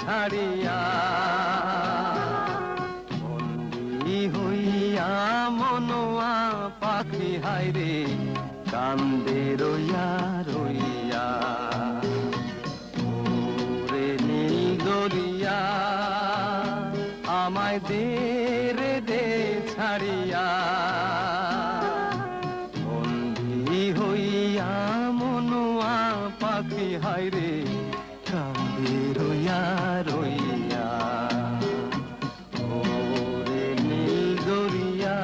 ছাড়িয়া বন্দী হইয়া মনোয়া পাখি হায়রে কান্দে রইয়া রইয়া ওরে নীল দরিয়া আমায় দে রে দে ছাড়িয়া বন্দী হইয়া মনোয়া পাখি হায়রে কান্দে রইয়া রইয়া ওরে নীল দরিয়া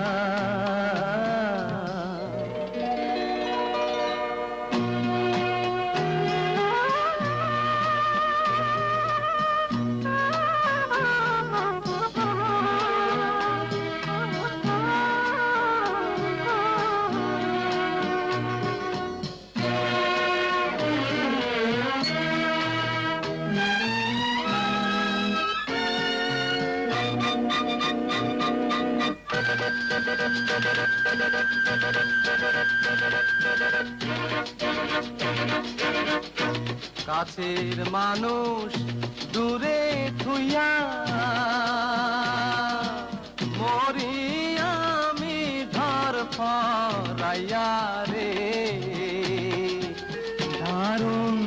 কাছের মানুষ দূরে থুইয়া মরি আমি ধর ফরাইয়া রে দারুণ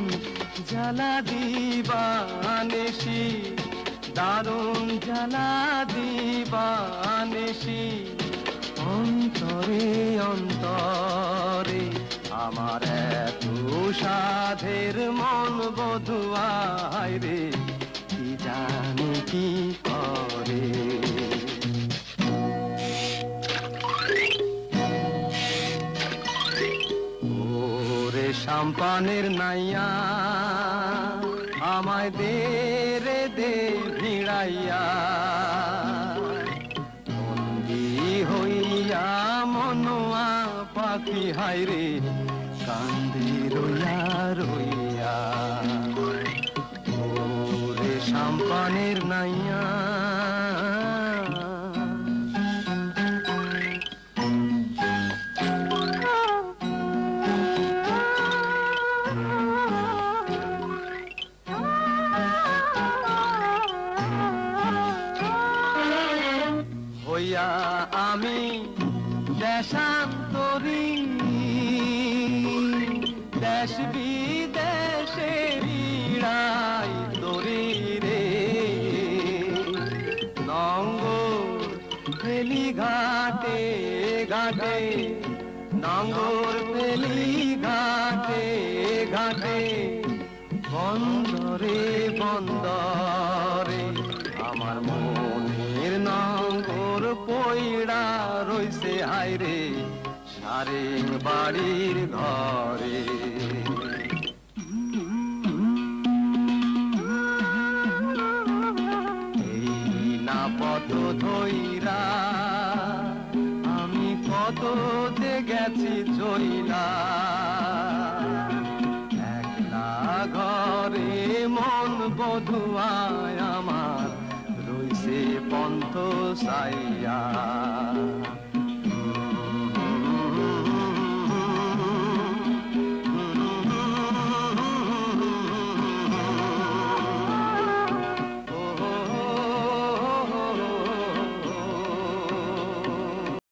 জ্বালা দিবানিসি দারুণ জ্বালা দিবানিসি অন্তরে অন্তরে আমার এত সাধের মন বধুয়ায় রে কি জানি কি করে ওরে সাম্পানের নাইয়া আমায় দে রে দে ভিড়াইয়া বন্দী হইয়া মনোয়া পাখি হায়রে কান্দে রইয়া রইয়া ওরে সাম্পানের নাইয়া হইয়া আমি দেশান্তরী দেশ বিদেশে বিড়াই দরি রে নঙ্গর ফেলি ঘাটে ঘাটে নঙ্গর ফেলি ঘাটে ঘাটে বন্দরে বন্দরে আমার মনের নঙ্গর পইড়া রইছে হায়রে সারে বাড়ির ঘরে এই না পথ ধইরা আমি কত যে গেছি চইলা একলা ঘরে মন বধুয়ায় আমার রইছে পন্থ সাইয়া